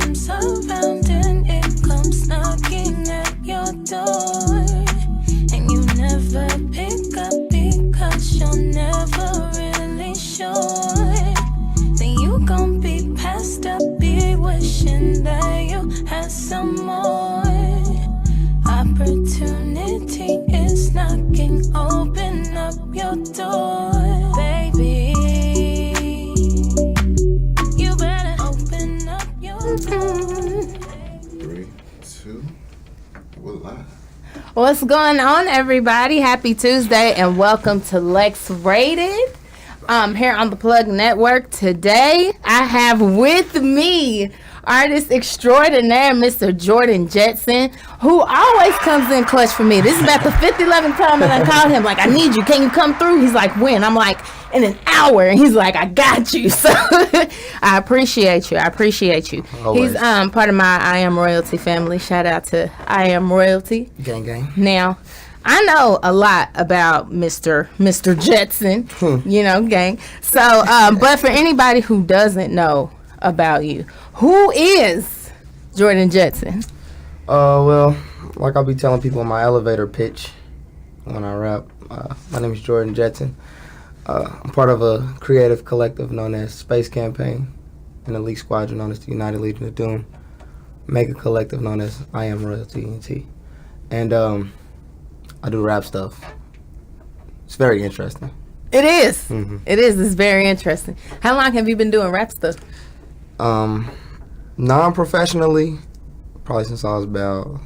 comes around and it comes knocking at your door, and you never pick up because you're never really sure, then you gon' be passed up, be wishing that you had some more. Opportunity is knocking, open up your door, baby. You better open up your door. 3, 2, we're live. What's going on, everybody? Happy Tuesday and welcome to Lex Rated. Here on the Plug Network. Today, I have with me artist extraordinaire, Mr. Jordan Jetson, who always comes in clutch for me. This is about the 11th time that I called him. Like, I need you. Can you come through? He's like, when? I'm like, in an hour. And he's like, I got you. So I appreciate you. Always. He's part of my I Am Royalty family. Shout out to I Am Royalty. Gang, gang. Now, I know a lot about Mr. Jetson, you know, gang. So, but for anybody who doesn't know about you, who is Jordan Jetson? Well, like I'll be telling people in my elevator pitch when I rap, my name is Jordan Jetson. I'm part of a creative collective known as Space Campaign, an elite squadron known as the United Legion of Doom, mega collective known as I Am Royalty ENT. And I do rap stuff. It's very interesting. It is. Mm-hmm. It is. It's very interesting. How long have you been doing rap stuff? Non-professionally, probably since I was about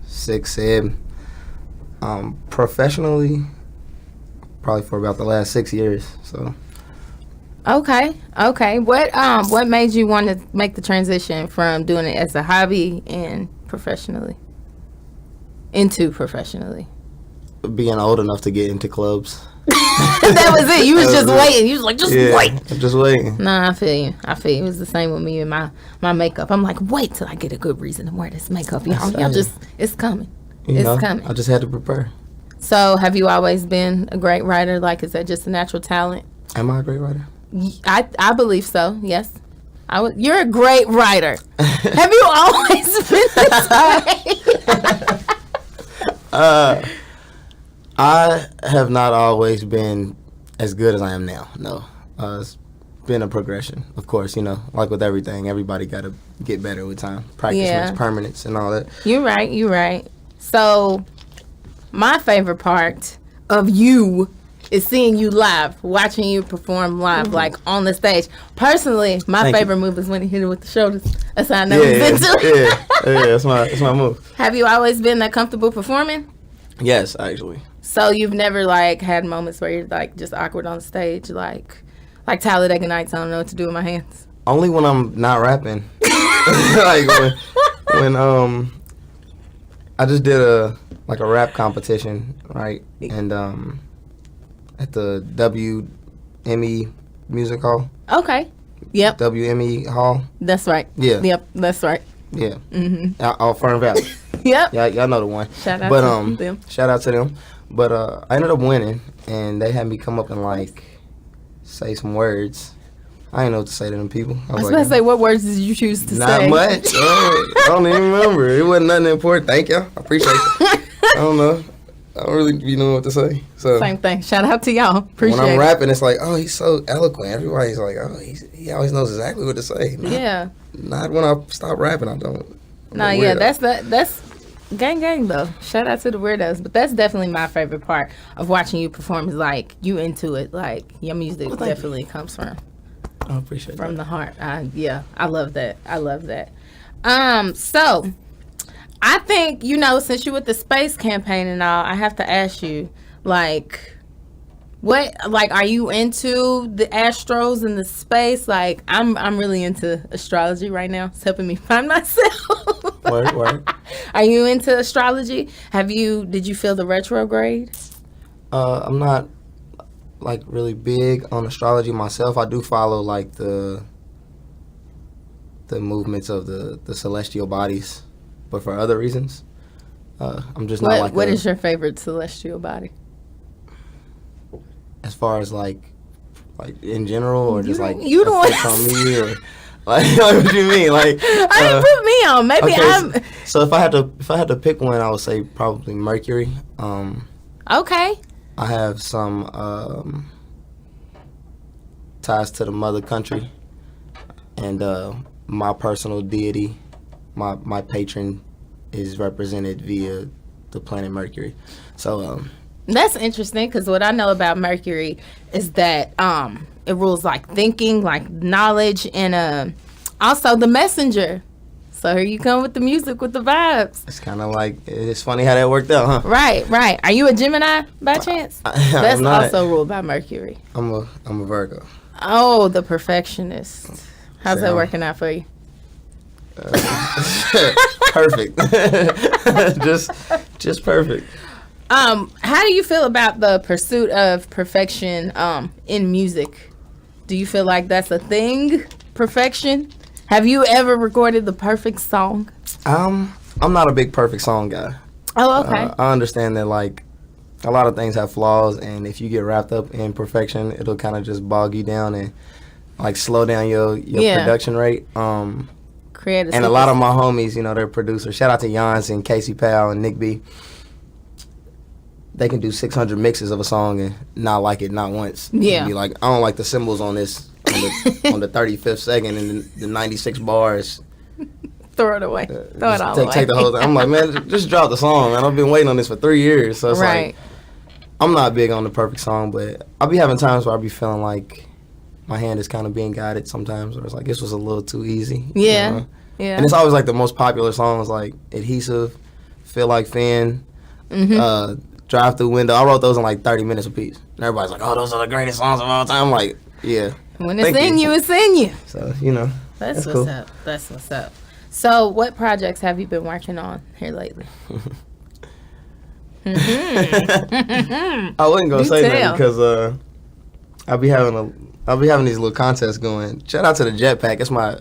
6, 7. Professionally, probably for about the last 6 years. So. Okay. What made you want to make the transition from doing it as a hobby and professionally into professionally? Being old enough to get into clubs. That was it. You was just waiting. You was like, wait. I'm just waiting. Nah, I feel you. It was the same with me and my makeup. I'm like, wait till I get a good reason to wear this makeup. Y'all just, it's coming. It's coming. I just had to prepare. So, have you always been a great writer? Like, is that just a natural talent? Am I a great writer? I believe so. Yes. You're a great writer. Have you always been this way? I have not always been as good as I am now. No. It's been a progression. Of course, you know, like with everything, everybody got to get better with time. Practice makes permanence and all that. You're right. So, my favorite part of you is seeing you live, watching you perform live, like on the stage. Personally, my favorite move is when he hit it with the shoulders. That's how I know he's into it. Yeah, that's my move. Have you always been that comfortable performing? Yes, actually. So you've never like had moments where you're like just awkward on stage, like Talladega Nights. I don't know what to do with my hands. Only when I'm not rapping. Like when I just did a rap competition, right? And at the WME Music Hall. Okay. Yep. WME Hall. That's right. Yeah. Yep. That's right. Yeah. Out Fern Valley. Yep. Y'all know the one. Shout out to them. Shout out to them. But I ended up winning, and they had me come up and like say some words. I didn't know what to say to them people. I was about to say, what words did you choose to say? Not much. I don't even remember. It wasn't nothing important. Thank y'all. I appreciate it. I don't know. I don't really be knowing what to say. So same thing. Shout out to y'all. Appreciate it. When I'm rapping, it's like, oh, he's so eloquent. Everybody's like, oh, he always knows exactly what to say. Not when I stop rapping, I don't. That's gang though. Shout out to the weirdos. But that's definitely my favorite part of watching you perform is like you into it. Like your music definitely comes from. I appreciate from that. the heart. I love that. So I think, you know, since you're with the space campaign and all, I have to ask you, like, are you into the astros and the space? Like, I'm really into astrology right now. It's helping me find myself. Word. Are you into astrology? Did you feel the retrograde? I'm not like really big on astrology myself. I do follow like the movements of the celestial bodies, but for other reasons. I'm just not like. What is your favorite celestial body? As far as like in general, or just like you don't effects on me, or Like, what you mean? Like, I didn't put me on. Maybe I'm. So if I had to pick one, I would say probably Mercury. Okay. I have some ties to the mother country, and my personal deity, my patron, is represented via the planet Mercury. So That's interesting because what I know about Mercury is that it rules like thinking, like knowledge, and also the messenger. So here you come with the music, with the vibes. it's kind of like, it's funny how that worked out, huh? Right, right. Are you a Gemini by chance? That's I'm not. also ruled by Mercury. I'm a Virgo. Oh, the perfectionist. How's that Sound- working out for you? Perfect. just perfect. How do you feel about the pursuit of perfection in music? Do you feel like that's a thing? Perfection? Have you ever recorded the perfect song? I'm not a big perfect song guy. Oh, okay. I understand that, like, a lot of things have flaws, and if you get wrapped up in perfection, it'll kind of just bog you down and like slow down your production rate. Creative. And a lot of my homies, you know, they're producers. Shout out to Jans and Casey Powell and Nick B. They can do 600 mixes of a song and not like it not once. Yeah. And be like, I don't like the cymbals on this on the 35th second and the 96 bars. Throw it away. Throw it all away. Take the whole thing. I'm like, man, just drop the song, man. I've been waiting on this for 3 years. So it's Right. like, I'm not big on the perfect song, but I'll be having times where I'll be feeling like my hand is kind of being guided sometimes, where it's like, this was a little too easy. Yeah. You know? Yeah. And it's always like the most popular songs, like Adhesive, Feel Like Finn, Drive Through Window. I wrote those in like 30 minutes apiece. And everybody's like, oh, those are the greatest songs of all time. I'm like, yeah. When it's in you, it's in you. So, you know. That's what's cool. up. That's what's up. So, what projects have you been working on here lately? I wasn't gonna Do say tell. that because I'll be having these little contests going. Shout out to the Jetpack. It's my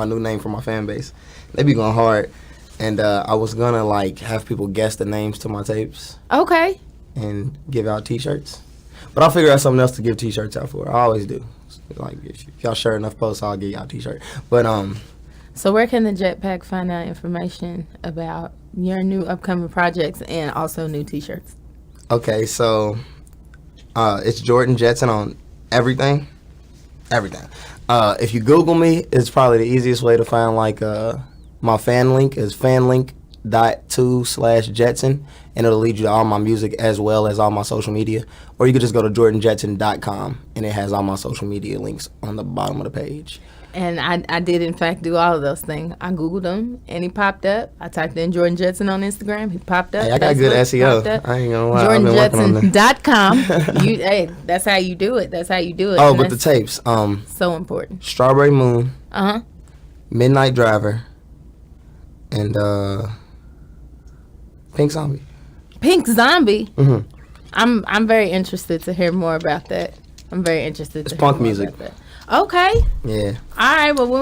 new name for my fan base. They be going hard, and I was gonna like have people guess the names to my tapes Okay. and give out T-shirts, but I'll figure out something else to give T-shirts out for. I always do. Like if y'all share enough posts, I'll give y'all a T-shirt. But So, where can the Jetpack find out information about your new upcoming projects and also new T-shirts? okay, so it's Jordan Jetson on everything. If you Google me, it's probably the easiest way to find like my fan link is fanlink.2/Jetson, and it'll lead you to all my music as well as all my social media. Or you could just go to jordanjetson.com, and it has all my social media links on the bottom of the page. And I did, in fact, do all of those things. I Googled him, and he popped up. I typed in Jordan Jetson on Instagram. He popped up. Hey, I got good SEO. popped up. I ain't gonna lie. I've been working on that. JordanJetson.com. Hey, that's how you do it. That's how you do it. Oh, And but the that's tapes. so important. Strawberry Moon, Uh-huh. Midnight Driver, and Pink Zombie. Pink Zombie. Mm-hmm. I'm very interested to hear more about that. I'm very interested to It's hear punk more music. about that. Okay. Yeah. All right. Well, when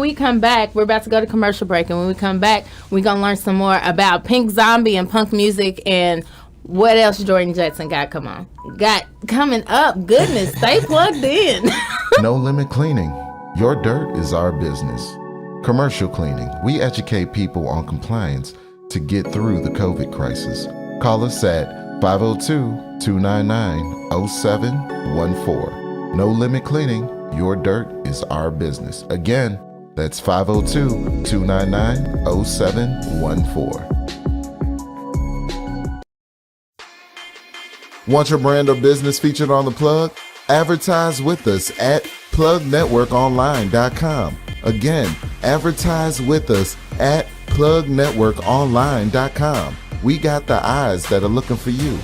we come back, we're about to go to commercial break, and when we come back, we're gonna learn some more about Pink Zombie and punk music and what else Jordan Jetson got coming up. Goodness, stay plugged in. No Limit Cleaning. Your dirt is our business. Commercial cleaning. We educate people on compliance to get through the COVID crisis. Call us at 502-299-0714. No Limit Cleaning. Your dirt is our business. Again, that's 502-299-0714. Want your brand or business featured on The Plug? Advertise with us at plugnetworkonline.com. Again, advertise with us at plugnetworkonline.com. We got the eyes that are looking for you.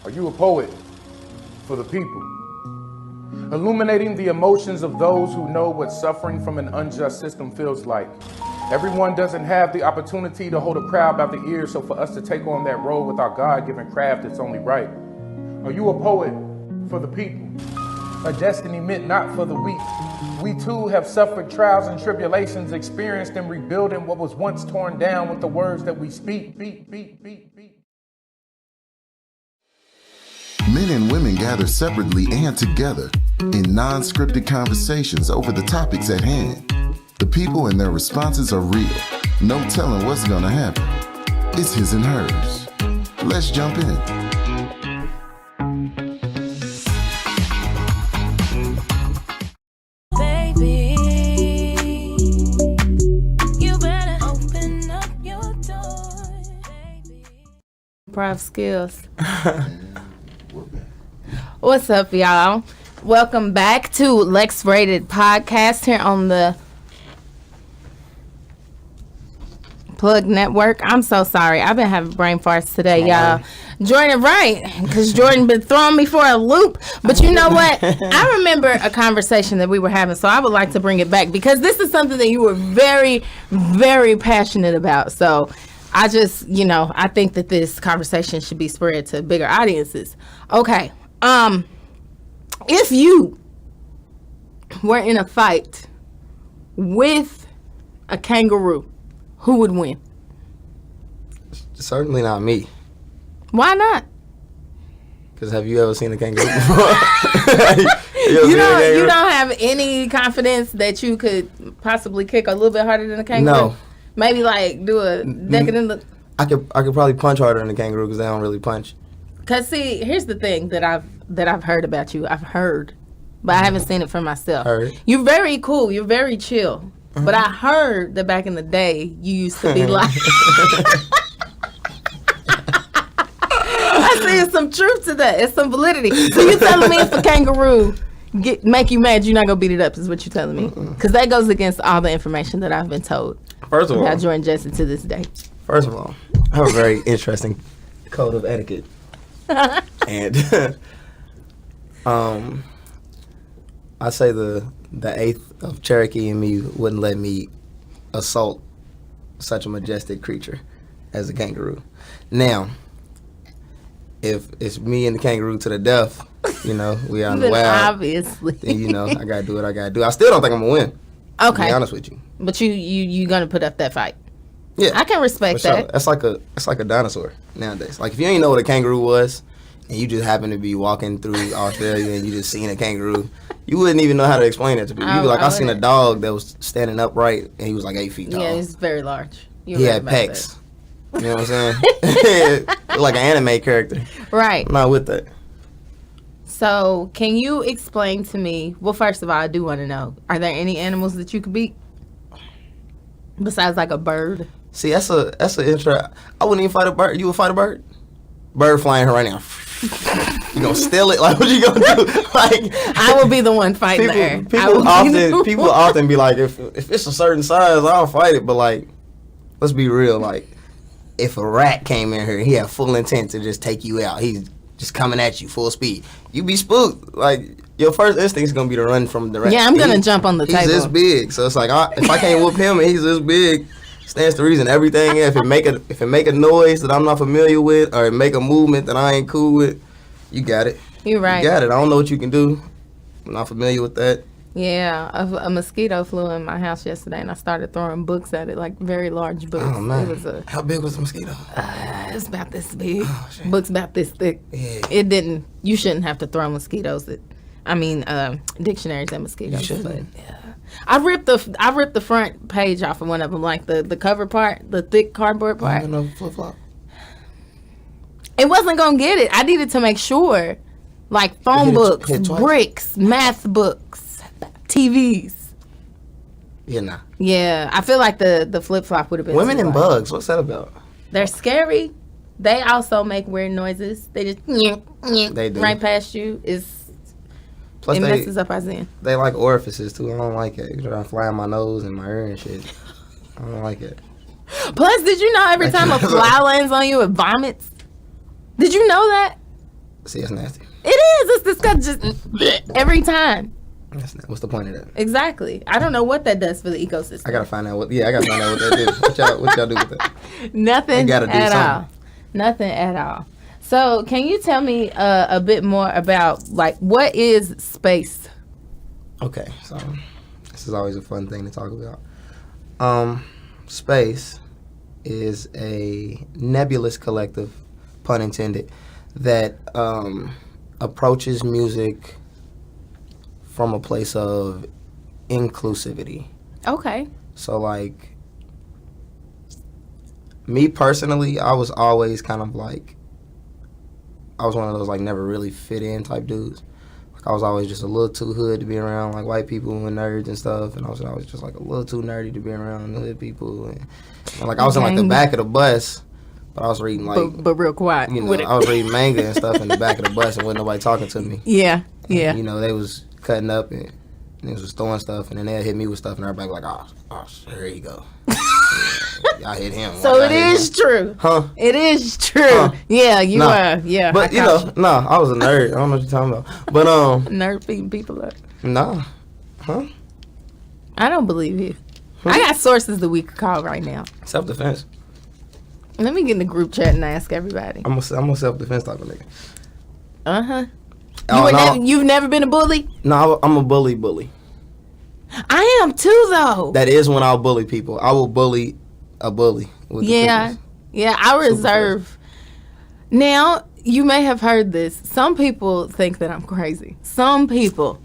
Are you a poet for the people? Illuminating the emotions of those who know what suffering from an unjust system feels like. Everyone doesn't have the opportunity to hold a crowd by the ear, so for us to take on that role with our God-given craft, it's only right. Are you a poet for the people? A destiny meant not for the weak, We too have suffered trials and tribulations, experienced in rebuilding what was once torn down with the words that we speak. Men and women gather separately and together in non-scripted conversations over the topics at hand. The people and their responses are real. No telling what's gonna happen. It's his and hers. Let's jump in. Baby, you better open up your door, baby. Improv skills. What's up, y'all? Welcome back to Lex Rated Podcast here on the Plug Network. I'm so sorry. I've been having brain farts today, y'all. Jordan, right? Because Jordan been throwing me for a loop. But you know what? I remember a conversation that we were having, so I would like to bring it back because this is something that you were very, very passionate about. So I just, I think that this conversation should be spread to bigger audiences. Okay. If you were in a fight with a kangaroo, who would win? Certainly not me. Why not? Because have you ever seen a kangaroo before? You don't have any confidence that you could possibly kick a little bit harder than a kangaroo? No. Maybe like do a decadent look. I could probably punch harder than a kangaroo because they don't really punch. Cause see, here's the thing that I've heard about you. I've heard, but I haven't seen it for myself. Heard. You're very cool. You're very chill. But I heard that back in the day you used to be like. I see some truth to that. It's some validity. So you're telling me if a kangaroo make you mad, you're not gonna beat it up? Is what you're telling me? Because that goes against all the information that I've been told. First of all, about Jordan Jetson to this day. First of all, I have a very interesting code of etiquette. And I say the eighth of Cherokee in me wouldn't let me assault such a majestic creature as a kangaroo. Now, if it's me and the kangaroo to the death, we out in the wild. Obviously. Then, I gotta do what I gotta do. I still don't think I'm gonna win. Okay. To be honest with you. But you gonna put up that fight? Yeah. I can respect sure. that. It's like a dinosaur nowadays. Like if you ain't know what a kangaroo was, and you just happen to be walking through Australia and you just seen a kangaroo, you wouldn't even know how to explain it to people. You'd be like, I seen a dog that was standing upright and he was like 8 feet tall. Yeah, he's very large. He had pecs. You know what I'm saying? Like an anime character. Right. I'm not with that. So, can you explain to me? Well, first of all, I do want to know: are there any animals that you could beat besides like a bird? See, that's an intro. I wouldn't even fight a bird. You would fight a bird? Bird flying here right now. You gonna steal it? Like, what you gonna do? Like, I will be the one fighting her. People often be like, if it's a certain size, I'll fight it. But like, let's be real. Like, if a rat came in here, he had full intent to just take you out. He's just coming at you full speed. You be spooked. Like, your first instinct is gonna be to run from the rat. Yeah, I'm gonna jump on the table. He's this big, so it's like if I can't whoop him and he's this big, stands to reason everything. If it make a noise that I'm not familiar with, or it make a movement that I ain't cool with, you got it. You're right. You got it. I don't know what you can do. I'm not familiar with that. Yeah, a mosquito flew in my house yesterday, and I started throwing books at it, like very large books. Oh man! It was How big was the mosquito? It was about this big. Oh, shit. Books about this thick. Yeah. It didn't. You shouldn't have to throw mosquitoes. Dictionaries at mosquitoes. You shouldn't. But, yeah. I ripped the front page off of one of them, like the cover part, the thick cardboard part. I don't know, flip flop. It wasn't gonna get it. I needed to make sure, like phone books, hit twice? bricks, math books, TVs. Yeah, nah. Yeah, I feel like the flip flop would have been. Women and too hard. bugs. What's that about? They're scary. They also make weird noises. They just They do. right past you. Plus, It they messes up our zen. they like orifices too. I don't like it. You're trying to fly in my nose and my ear and shit. I don't like it. Plus, did you know every time a fly lands on you, it vomits? Did you know that? See, it's nasty. It is. It's disgusting. Just every time. What's the point of that? Exactly. I don't know what that does for the ecosystem. I gotta find out what. Yeah, I gotta find out what that do. What y'all do with that? Nothing They gotta do at something. all. Nothing at all. So, can you tell me a bit more about, like, what is space? Okay, so This is always a fun thing to talk about. Space is a nebulous collective, pun intended, that approaches music from a place of inclusivity. Okay. So, like, me personally, I was always kind of like, I was one of those, like, never really fit in type dudes. Like, I was always just a little too hood to be around, like, white people and nerds and stuff. And I was always just, like, a little too nerdy to be around hood people. And like, I was in, like, the back of the bus, but I was reading, like... But real quiet. You know, I was reading manga and stuff in the back of the bus and wasn't nobody talking to me. Yeah, yeah. And, you know, they was cutting up and they was throwing stuff, and then they'd hit me with stuff, and everybody like, oh, here you go. I hit him. So it is true. Huh? It is true. Huh? Yeah, you are. Yeah. But, you know, I was a nerd. I don't know what you're talking about. But, Nerd beating people up. nah. Huh? I don't believe you. I got sources that we could call right now. Self-defense. Let me get in the group chat and ask everybody. I'm a self-defense type of nigga. Uh-huh. Oh, You've never been a bully? No, I'm a bully. I am too, though. That is when I'll bully people. I will bully a bully. With the quickness. Yeah, I reserve. Now, you may have heard this. Some people think that I'm crazy. Some people.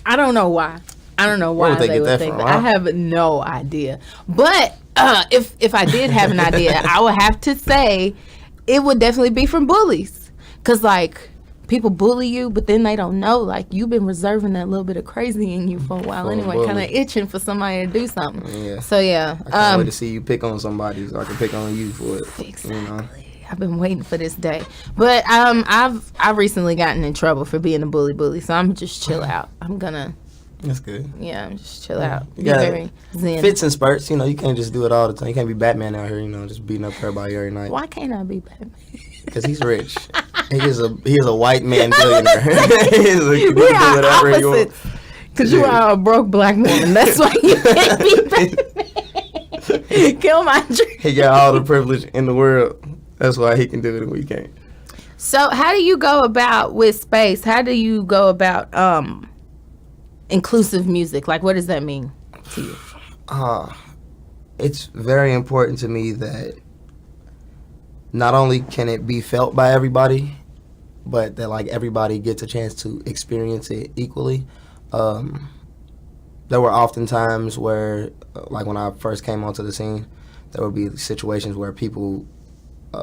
I don't know why. Where would they would think that. I have no idea. But if I did have an idea, I would have to say it would definitely be from bullies. Because, like, people bully you, but then they don't know. Like, you've been reserving that little bit of crazy in you for a while anyway, kind of itching for somebody to do something. Yeah. So, yeah. I can't wait to see you pick on somebody so I can pick on you for it. Exactly. You know? I've been waiting for this day. But I've recently gotten in trouble for being a bully, so I'm just chill out. I'm gonna... That's good. Yeah, I'm just chill out. Be Yeah, very zen. fits and spurts. You know, you can't just do it all the time. You can't be Batman out here, you know, just beating up everybody every night. Why can't I be Batman? Because he's rich. he is a white man billionaire. He We are opposites. Because you are a broke black woman. That's why you can't be Batman. Kill my dream. He got all the privilege in the world. That's why he can do it and we can't. So how do you go about with space? How do you go about inclusive music? Like, what does that mean to you? It's very important to me that not only can it be felt by everybody, but that, like, everybody gets a chance to experience it equally. There were often times where, like, when I first came onto the scene, there would be situations where people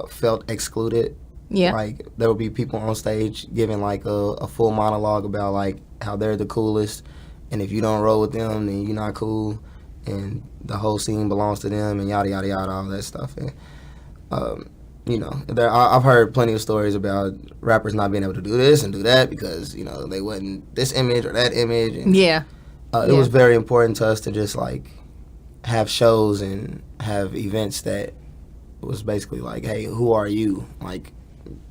felt excluded. Yeah. Like, there would be people on stage giving, like, a full monologue about, like, how they're the coolest, and if you don't roll with them, then you're not cool, and the whole scene belongs to them, and yada, yada, yada, all that stuff. And, you know, I've heard plenty of stories about rappers not being able to do this and do that because, you know, they wasn't this image or that image. And, Yeah. It was very important to us to just, like, have shows and have events that was basically like, hey, who are you? Like,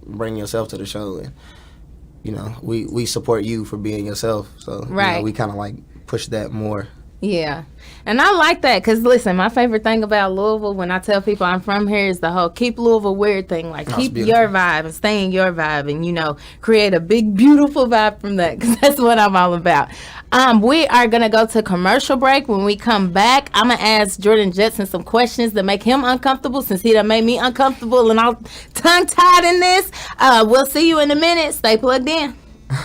bring yourself to the show, and, you know, we support you for being yourself. So, Right. you know, we kind of, like, push that more. Yeah. And I like that because, listen, my favorite thing about Louisville when I tell people I'm from here is the whole keep Louisville weird thing. Like, keep your vibe and stay in your vibe and, you know, create a big, beautiful vibe from that because that's what I'm all about. We are going to go to commercial break. When we come back, I'm going to ask Jordan Jetson some questions that make him uncomfortable since he done made me uncomfortable and I'm tongue-tied in this. We'll see you in a minute. Stay plugged in.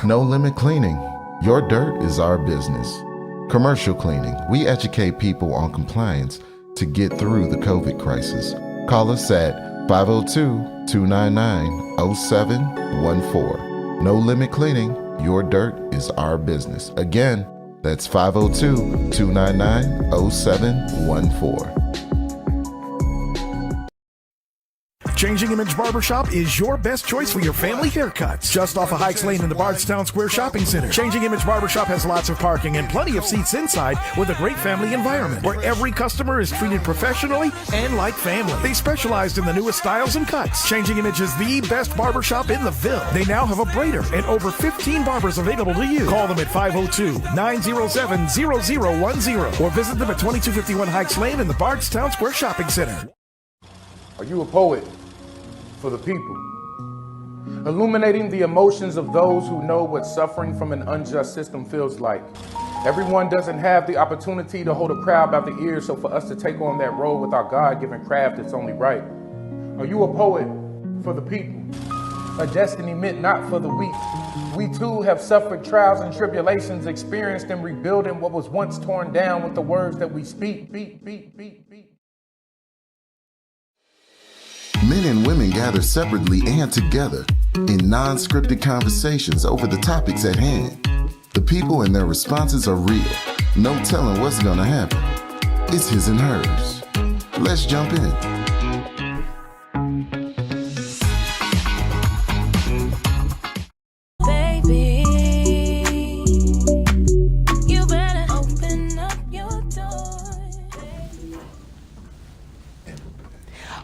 No Limit Cleaning. Your dirt is our business. Commercial cleaning. We educate people on compliance to get through the COVID crisis. Call us at 502-299-0714. No Limit Cleaning. Your dirt is our business. Again, that's 502-299-0714. Changing Image Barbershop is your best choice for your family haircuts. Just off of Hikes Lane in the Bardstown Square Shopping Center. Changing Image Barbershop has lots of parking and plenty of seats inside with a great family environment where every customer is treated professionally and like family. They specialize in the newest styles and cuts. Changing Image is the best barbershop in the Ville. They now have a braider and over 15 barbers available to you. Call them at 502-907-0010 or visit them at 2251 Hikes Lane in the Bardstown Square Shopping Center. Are you a poet for the people? Illuminating the emotions of those who know what suffering from an unjust system feels like. Everyone doesn't have the opportunity to hold a crowd by the ears, so for us to take on that role with our God-given craft, it's only right. Are you a poet for the people? A destiny meant not for the weak. We too have suffered trials and tribulations, experienced in rebuilding what was once torn down with the words that we speak. Men and women gather separately and together in non-scripted conversations over the topics at hand. The people and their responses are real. No telling what's gonna happen. It's his and hers. Let's jump in. Baby, you better open up your door.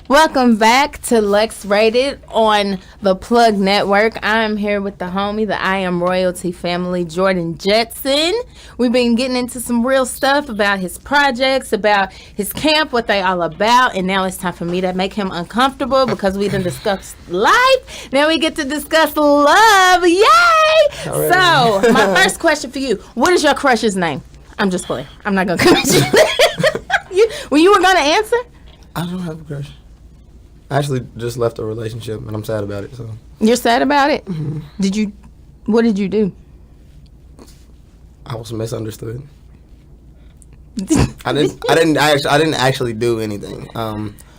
Welcome back to Lex Rated on the Plug Network. I'm here with the homie, the I Am Royalty family, Jordan Jetson. We've been getting into some real stuff about his projects, about his camp, what they all about, and now it's time for me to make him uncomfortable because we done discussed life. Now we get to discuss love. Yay! So, my first question for you, what is your crush's name? I'm just playing. I'm not going to come at you. You were going to answer? I don't have a crush. I actually just left a relationship and I'm sad about it. So You're sad about it? Mm-hmm. What did you do? I was misunderstood. I didn't actually do anything.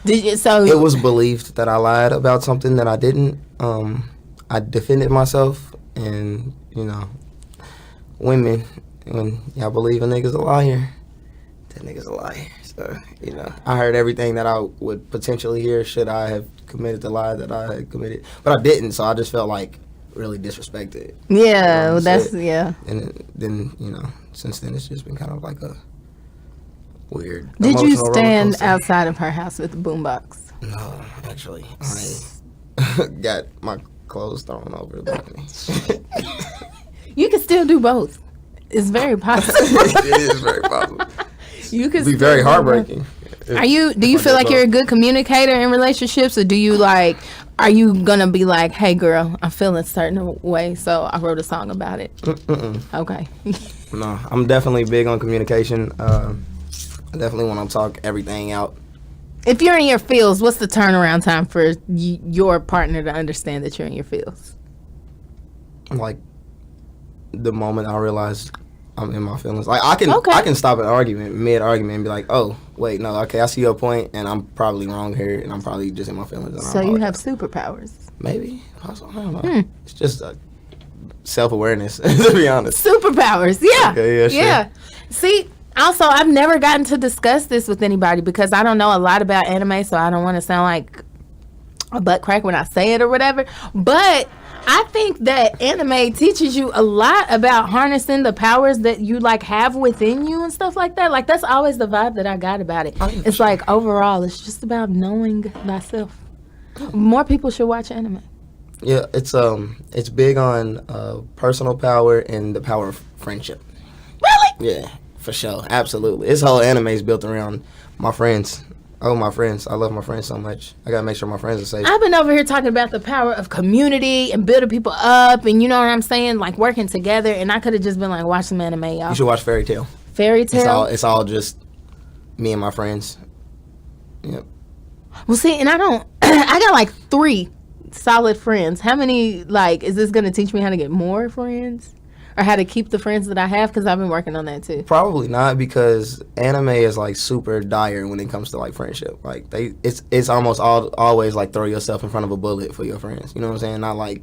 Did you, so It was believed that I lied about something that I didn't. I defended myself, and women, when y'all believe a nigga's a liar, that nigga's a liar. So, I heard everything that I would potentially hear should I have committed the lie that I had committed. But I didn't, so I just felt like really disrespected. Yeah, well, that's that's, yeah. And then, since then it's just been kind of like a weird Did you emotional roller stand coaster. outside of her house with the boombox? No, actually. I got my clothes thrown over the balcony. You can still do both. It's very possible. It is very possible. You can It'd be still very do heartbreaking. both. Do you feel like you're a good communicator in relationships, or are you gonna be like, hey girl, I'm feeling a certain way, so I wrote a song about it? Okay. No, I'm definitely big on communication. I definitely want to talk everything out. If you're in your feels, what's the turnaround time for your partner to understand that you're in your feels? Like the moment I realize I'm in my feelings. Like I can stop an argument mid-argument and be like, oh wait, no, okay, I see your point, and I'm probably wrong here, and I'm probably just in my feelings. And So you have superpowers. maybe I don't know. It's just self-awareness, to be honest. Superpowers, yeah. Okay, yeah, sure. Yeah. See, also, I've never gotten to discuss this with anybody because I don't know a lot about anime, so I don't want to sound like a butt crack when I say it or whatever. But I think that anime teaches you a lot about harnessing the powers that you have within you and stuff like that. Like, that's always the vibe that I got about it. It's like, overall, it's just about knowing thyself. More people should watch anime. Yeah, it's big on personal power and the power of friendship. Really? Yeah, for sure, absolutely. This whole anime is built around my friends. Oh, my friends. I love my friends so much. I gotta make sure my friends are safe. I've been over here talking about the power of community and building people up, and you know what I'm saying, like working together. And I could have just been like, watch some anime, y'all. You should watch Fairy Tail. Fairy Tail. It's all just me and my friends. Yep. Well, see, and I got 3 solid friends. How many? Is this gonna teach me how to get more friends, or how to keep the friends that I have? Because I've been working on that too. Probably not, because anime is super dire when it comes to friendship. It's almost always throw yourself in front of a bullet for your friends. You know what I'm saying? Not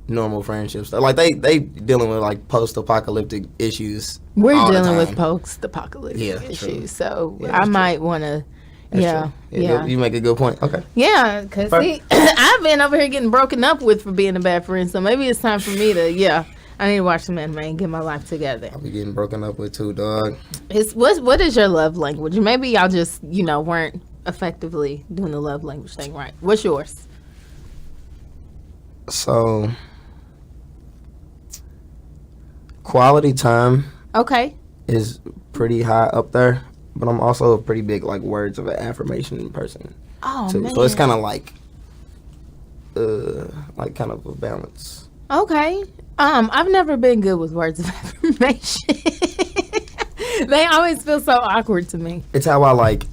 normal friendships. They dealing with post-apocalyptic issues. We're all the dealing with time. post-apocalyptic Yeah, issues, true. so Yeah, I that's might want to. That's true. Yeah. You make a good point. Okay. Yeah, because I've been over here getting broken up with for being a bad friend, so maybe it's time for me to, I need to watch some anime and get my life together. I'll be getting broken up with too, dog. What is your love language? Maybe y'all just, weren't effectively doing the love language thing right. What's yours? So, quality time Okay. is pretty high up there, but I'm also a pretty big words of affirmation person Oh, too. man. So it's kind of kind of a balance. Okay. I've never been good with words of affirmation. They always feel so awkward to me. It's how I like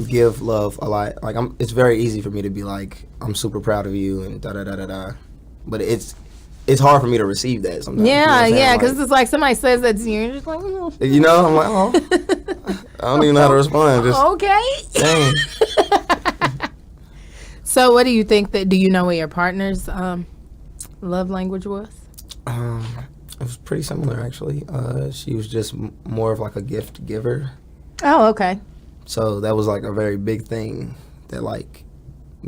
give love a lot. Like it's very easy for me to be like, I'm super proud of you and da da da da da. But it's hard for me to receive that sometimes. Yeah, you know yeah, because it's like somebody says that to you, and you're just like, you know, I'm like, oh, I don't even know how to respond. Just, okay. dang. So, what do you think do you know what your partner's love language was? It was pretty similar actually. She was just more of like a gift giver. Oh, okay. So that was like a very big thing. That like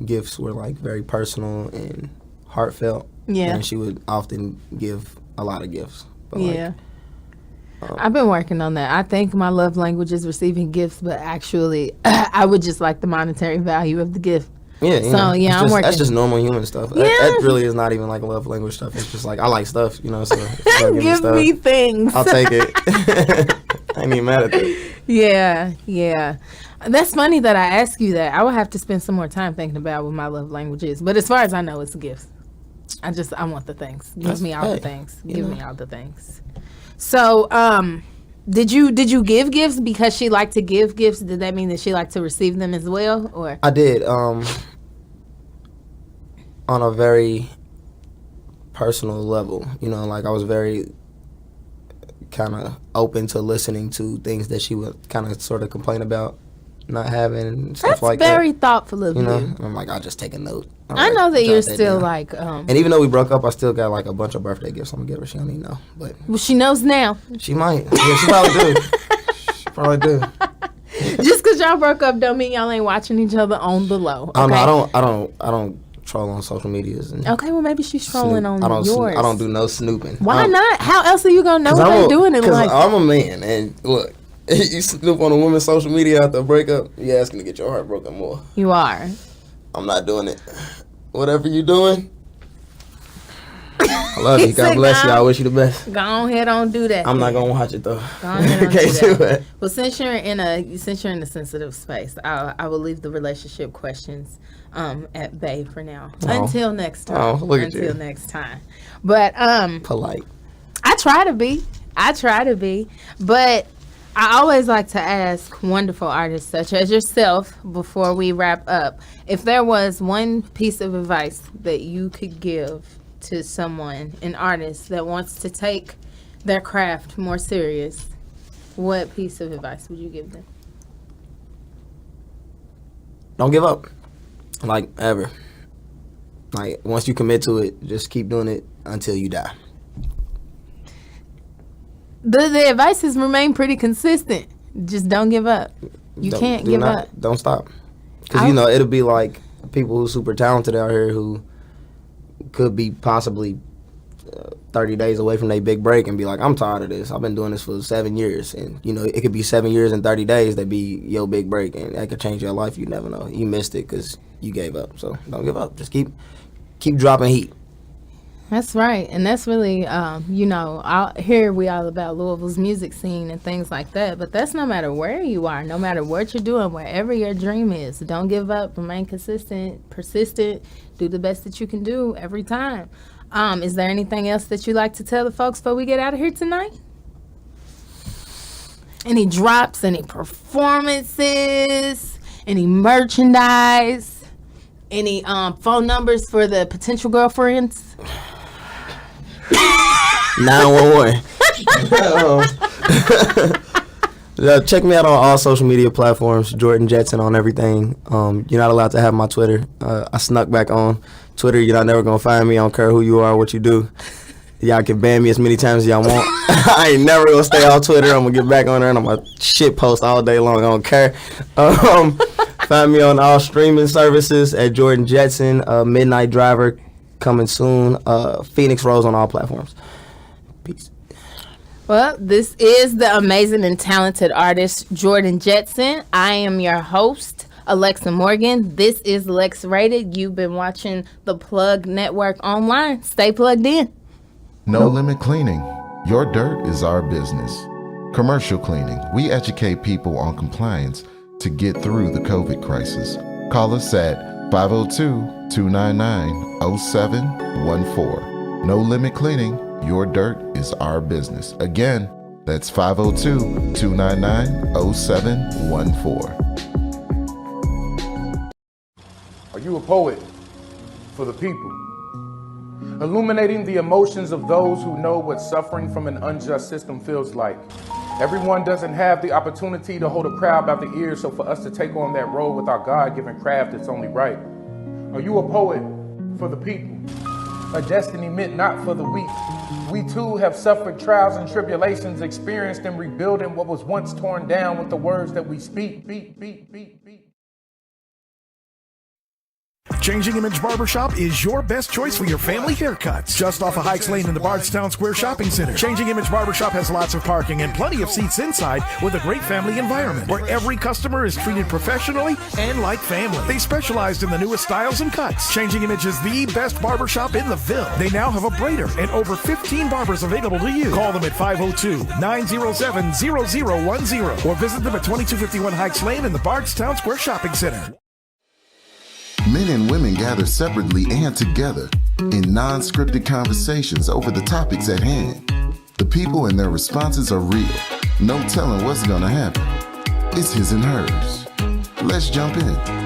gifts were like very personal and heartfelt. Yeah. And she would often give a lot of gifts. But Yeah. I've been working on that. I think my love language is receiving gifts, but actually, I would just like the monetary value of the gift. Yeah, So, I'm working. That's just normal human stuff. Yeah. That really is not even like love language stuff. It's just like, I like stuff, you know, so if you wanna Give stuff, me things. I'll take it. I ain't even mad at that. Yeah. That's funny that I asked you that. I would have to spend some more time thinking about what my love language is. But as far as I know, it's gifts. I want the things. Give me all the things. Give me all the things. So, did you give gifts because she liked to give gifts? Did that mean that she liked to receive them as well, or? I did. On a very personal level, you know, like I was very kind of open to listening to things that she would kind of sort of complain about not having and stuff That's like that. That's very thoughtful of you know, you. and I'm like, I'll just take a note. I know that you're still like. And even though we broke up, I still got like a bunch of birthday gifts I'm gonna give her. She don't even know, but Well, she knows now. she might. Yeah, she probably do. She probably do. Just because y'all broke up don't mean y'all ain't watching each other on the low. Okay? I don't troll on social medias. And okay, well maybe she's trolling on yours. I don't do no snooping. Why not? How else are you gonna know what they're doing in life? I'm a man, and look, you snoop on a woman's social media after a breakup, you're asking to get your heart broken more. You are. I'm not doing it. Whatever you doing, I love you. God bless you. I wish you the best. Go ahead, don't do that. I'm not gonna watch it though. Go ahead, don't Can't do do that. it. Well, since you're in a sensitive space, I will leave the relationship questions at bay for now. Until next time. Oh, look at you. Until next time. But Polite. I try to be, but I always like to ask wonderful artists such as yourself before we wrap up, if there was one piece of advice that you could give to someone, an artist that wants to take their craft more serious, what piece of advice would you give them? Don't give up. Like, ever. Like, once you commit to it, just keep doing it until you die. The advice has remained pretty consistent. Just don't give up. You can't give up. Don't stop. Because, you know, it'll be like people who's super talented out here who could be possibly 30 days away from their big break and be like, I'm tired of this. I've been doing this for 7 years. And, you know, it could be 7 years and 30 days that be your big break. And that could change your life. You never know. You missed it because you gave up. So don't give up. Just keep dropping heat. That's right. And that's really, you know, here we all about Louisville's music scene and things like that. But that's no matter where you are, no matter what you're doing, wherever your dream is. Don't give up. Remain consistent, persistent. Do the best that you can do every time. Is there anything else that you'd like to tell the folks before we get out of here tonight? Any drops, any performances, any merchandise, any phone numbers for the potential girlfriends? 911. Check me out on all social media platforms. Jordan Jetson on everything. You're not allowed to have my Twitter. I snuck back on Twitter. You're not never gonna find me. I don't care who you are, what you do. Y'all can ban me as many times as y'all want. I ain't never gonna stay on Twitter. I'm gonna get back on there and I'm gonna shit post all day long. I don't care. Find me on all streaming services at Jordan Jetson. Midnight Driver coming soon. Phoenix Rose on all platforms. Peace. Well, this is the amazing and talented artist Jordan Jetson. I am your host, Alexa Morgan. This is Lex Rated. You've been watching the Plug Network online. Stay plugged in. No Limit Cleaning. Your dirt is our business. Commercial cleaning. We educate people on compliance to get through the COVID crisis. Call us at 502-299-0714. No Limit Cleaning. Your dirt is our business. Again, That's 502-299-0714. Are you a poet for the people? Illuminating the emotions of those who know what suffering from an unjust system feels like. Everyone doesn't have the opportunity to hold a crowd by the ears, so for us to take on that role with our God-given craft, it's only right. Are you a poet for the people? A destiny meant not for the weak. We too have suffered trials and tribulations, experienced in rebuilding what was once torn down with the words that we speak. Changing Image Barbershop is your best choice for your family haircuts. Just off of Hikes Lane in the Bardstown Square Shopping Center. Changing Image Barbershop has lots of parking and plenty of seats inside with a great family environment where every customer is treated professionally and like family. They specialized in the newest styles and cuts. Changing Image is the best barbershop in the Ville. They now have a braider and over 15 barbers available to you. Call them at 502-907-0010 or visit them at 2251 Hikes Lane in the Bardstown Square Shopping Center. Men and women gather separately and together in non-scripted conversations over the topics at hand. The people and their responses are real. No telling what's gonna happen. It's his and hers. Let's jump in.